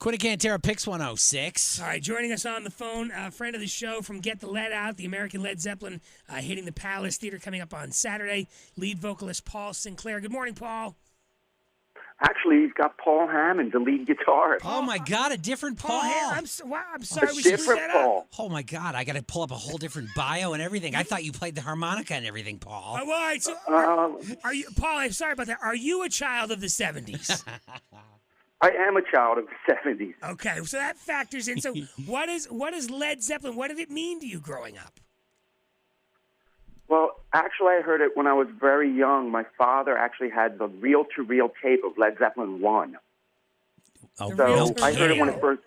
Quinnicantera Pix 106. All right, joining us on the phone, a friend of the show from Get the Lead Out, the American Led Zeppelin, hitting the Palace Theater coming up on Saturday, lead vocalist Paul Sinclair. Good morning, Paul. Actually, he's got Paul Hammond, the lead guitarist. Oh my God, a different Paul. I'm sorry, we different screwed that Paul. up. Oh my God, I got to pull up a whole different bio and everything. I thought you played the harmonica and everything, Paul. All right, so are you, Paul? I'm sorry about that. Are you a child of the '70s? I am a child of the 70s. Okay, so that factors in. So what is Led Zeppelin? What did it mean to you growing up? Well, actually, I heard it when I was very young. My father actually had the reel-to-reel tape of Led Zeppelin 1. Oh, So I heard it when reel-to-reel? it first...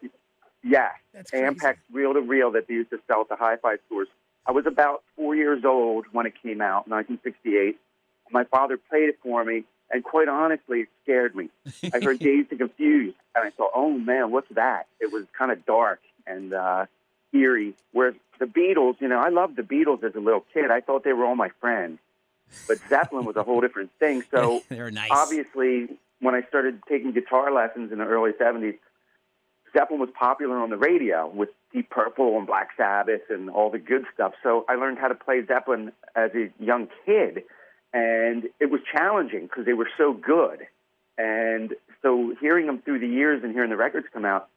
Yes, That's crazy. Ampex reel-to-reel that they used to sell at the hi-fi stores. I was about 4 years old when it came out, 1968. My father played it for me, and quite honestly, it scared me. I heard Dazed and Confused, and I thought, oh, man, what's that? It was kind of dark and eerie. Whereas the Beatles, I loved the Beatles as a little kid. I thought they were all my friends. But Zeppelin was a whole different thing. So they were nice. obviously, when I started taking guitar lessons in the early 70s, Zeppelin was popular on the radio with Deep Purple and Black Sabbath and all the good stuff. So I learned how to play Zeppelin as a young kid. And it was challenging because they were so good. And so hearing them through the years and hearing the records come out,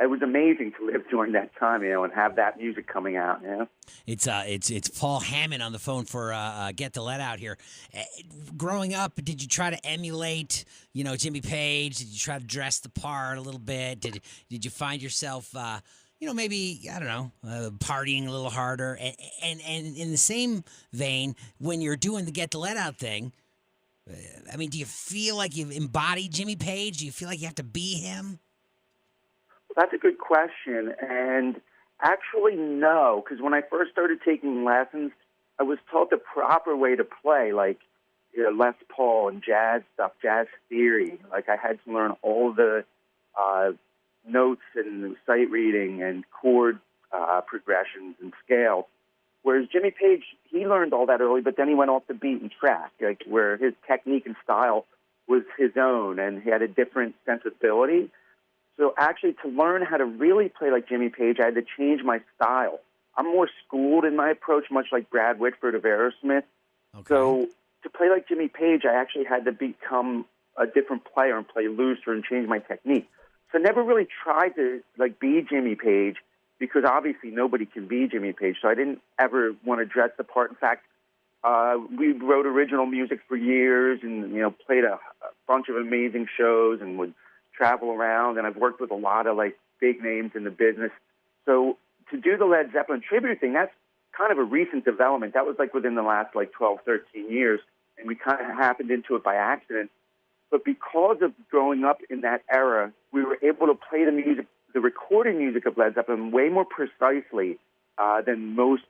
it was amazing to live during that time, and have that music coming out. It's Paul Hammond on the phone for Get the Lead Out here. Growing up, did you try to emulate, Jimmy Page? Did you try to dress the part a little bit? Did you find yourself, maybe, I don't know, partying a little harder? And in the same vein, when you're doing the Get the Lead Out thing, do you feel like you've embodied Jimmy Page? Do you feel like you have to be him? That's a good question, and actually no, because when I first started taking lessons, I was taught the proper way to play, like Les Paul and jazz stuff, jazz theory. Like I had to learn all the notes and sight reading and chord progressions and scales. Whereas Jimmy Page, he learned all that early, but then he went off the beaten track, like where his technique and style was his own, and he had a different sensibility. So actually, to learn how to really play like Jimmy Page, I had to change my style. I'm more schooled in my approach, much like Brad Whitford of Aerosmith. Okay. So to play like Jimmy Page, I actually had to become a different player and play looser and change my technique. So I never really tried to be Jimmy Page because obviously nobody can be Jimmy Page. So I didn't ever want to dress the part. In fact, we wrote original music for years and played a bunch of amazing shows and would travel around, and I've worked with a lot of big names in the business. So to do the Led Zeppelin tribute thing, that's kind of a recent development. That was within the last 12, 13 years, and we kind of happened into it by accident. But because of growing up in that era, we were able to play the music, the recorded music of Led Zeppelin way more precisely than most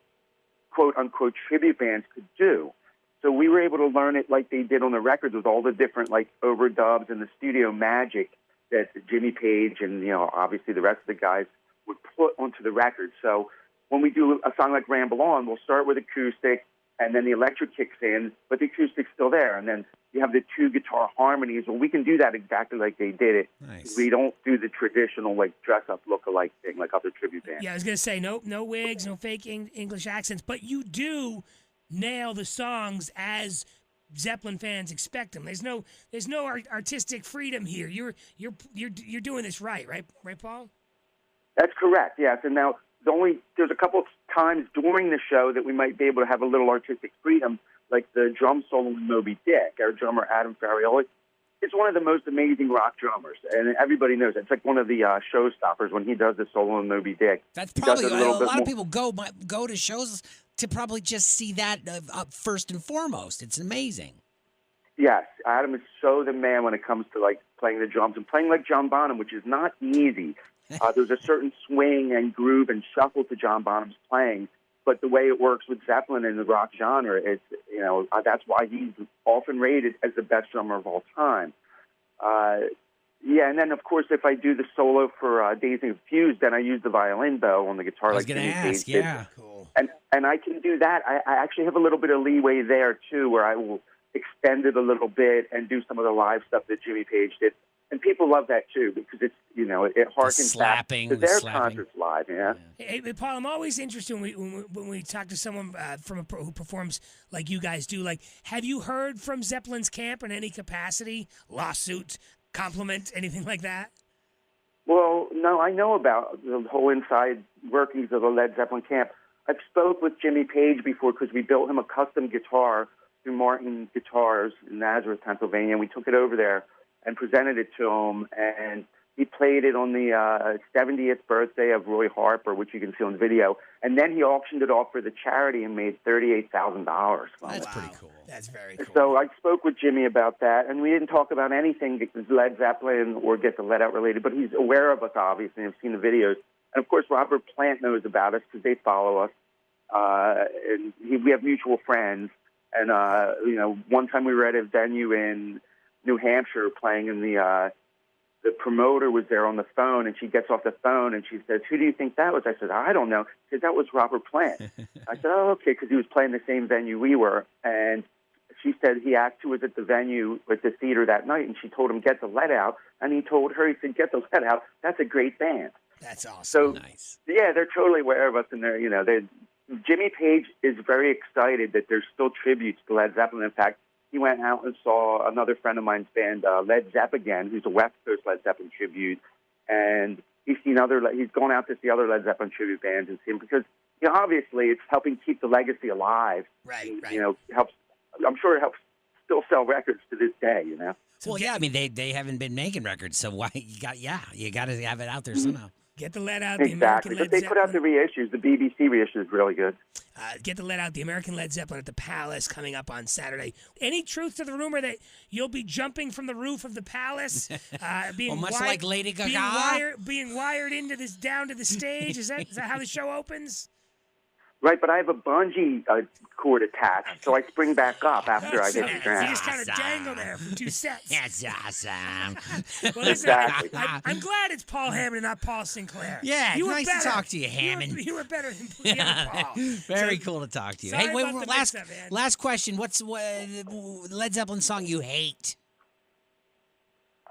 quote-unquote tribute bands could do. So we were able to learn it like they did on the records with all the different overdubs and the studio magic that Jimmy Page and, obviously the rest of the guys would put onto the record. So when we do a song like Ramble On, we'll start with acoustic, and then the electric kicks in, but the acoustic's still there. And then you have the two guitar harmonies. Well, we can do that exactly like they did it. Nice. We don't do the traditional, dress-up look-alike thing like other tribute bands. Yeah, I was going to say, no wigs, no fake English accents, but you do nail the songs as Zeppelin fans expect them. There's no artistic freedom here. You're doing this right, Paul? That's correct. Yes. And now there's a couple of times during the show that we might be able to have a little artistic freedom, like the drum solo in Moby Dick. Our drummer Adam Farioli is one of the most amazing rock drummers, and everybody knows it. It's like one of the showstoppers when he does the solo in Moby Dick. That's probably a lot of people go to shows to probably just see that up first and foremost. It's amazing. Yes, Adam is so the man when it comes to playing the drums and playing like John Bonham, which is not easy. There's a certain swing and groove and shuffle to John Bonham's playing, but the way it works with Zeppelin in the rock genre, it's that's why he's often rated as the best drummer of all time. Yeah, and then of course if I do the solo for Dazed and Confused, then I use the violin bow on the guitar. I was going to ask, yeah, cool. And I can do that. I actually have a little bit of leeway there too, where I will extend it a little bit and do some of the live stuff that Jimmy Page did. and people love that too because it's it harkens slapping, back to the their slapping. concerts live. Yeah. Hey, Paul, I'm always interested when we talk to someone who performs like you guys do. Like, have you heard from Zeppelin's camp in any capacity? Lawsuit, compliment, anything like that? Well, no, I know about the whole inside workings of the Led Zeppelin camp. I've spoke with Jimmy Page before because we built him a custom guitar through Martin Guitars in Nazareth, Pennsylvania, and we took it over there and presented it to him, and he played it on the 70th birthday of Roy Harper, which you can see on the video, and then he auctioned it off for the charity and made $38,000. That's pretty cool. That's very cool. So I spoke with Jimmy about that, and we didn't talk about anything Led Zeppelin or Get the Let Out related, but he's aware of us, obviously, and have seen the videos. And, of course, Robert Plant knows about us because they follow us. And we have mutual friends. And, one time we were at a venue in New Hampshire playing, and the promoter was there on the phone, and she gets off the phone, and she says, "Who do you think that was?" I said, "I don't know." She said, "That was Robert Plant." I said, "Oh, okay," because he was playing the same venue we were. And she said he actually was at the venue with the theater that night, and she told him, "Get the Let Out." And he told her, he said, "Get the Let Out. That's a great band." That's awesome. So, Nice. yeah, they're totally aware of us, and Jimmy Page is very excited that there's still tributes to Led Zeppelin. In fact, he went out and saw another friend of mine's band, Led Zepp again, who's a West Coast Led Zeppelin tribute, and he's gone out to see other Led Zeppelin tribute bands and seen because obviously it's helping keep the legacy alive. Right. Helps. I'm sure it helps still sell records to this day. Well, yeah, I mean they haven't been making records, so why you got to have it out there somehow. Get the Let Out, Exactly. the American Led But they Zeppelin. put out the reissues. The BBC reissue is really good. Get the Let Out, the American Led Zeppelin at the Palace coming up on Saturday. Any truth to the rumor that you'll be jumping from the roof of the Palace, being much wired, like Lady Gaga? being wired into this down to the stage? Is that how the show opens? Right, but I have a bungee cord attached, so I spring back up after I get So stranded. you just kind of dangle there for 2 sets. That's awesome. Well, listen, Exactly. I'm glad it's Paul Hammond and not Paul Sinclair. Yeah, you were nice to better. talk to you, Hammond. You were better than the other Paul. Very cool to talk to you. sorry Hey, wait, about the last mix-up, man. last question. What's Led Zeppelin song you hate?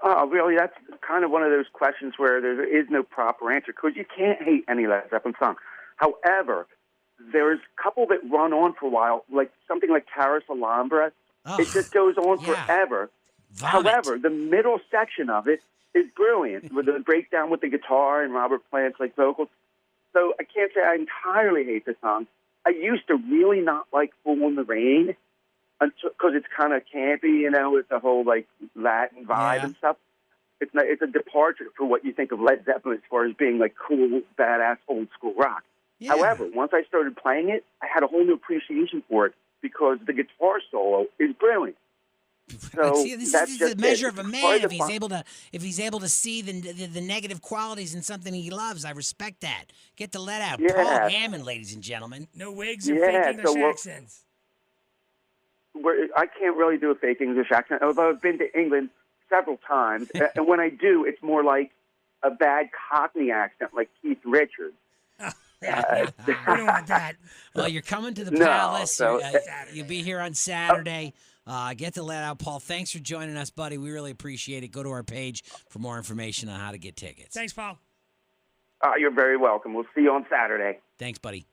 Oh, really? That's kind of one of those questions where there is no proper answer because you can't hate any Led Zeppelin song. However, there's a couple that run on for a while, like something like Caras Alhambra. Oh, It just goes on yeah. forever. Vomit. However, the middle section of it is brilliant with the breakdown with the guitar and Robert Plant's vocals. So I can't say I entirely hate the song. I used to really not like Fool in the Rain because it's kind of campy, with the whole Latin vibe Yeah. and stuff. It's a departure for what you think of Led Zeppelin as far as being cool, badass, old school rock. Yeah. However, once I started playing it, I had a whole new appreciation for it because the guitar solo is brilliant. So See, this that's is just the measure it. of a It's man. hard to If he's able to see the negative qualities in something he loves, I respect that. Get the Let Out. Yeah. Paul Hammond, ladies and gentlemen. No wigs or Yeah, fake English so accents. I can't really do a fake English accent, although I've been to England several times. And when I do, it's more like a bad Cockney accent, like Keith Richards. Yeah, we don't want that. Well, you're coming to the No, Palace. so- You'll be here on Saturday. Get the Let Out. Paul, thanks for joining us, buddy. We really appreciate it. Go to our page for more information on how to get tickets. Thanks, Paul. You're very welcome. We'll see you on Saturday. Thanks, buddy.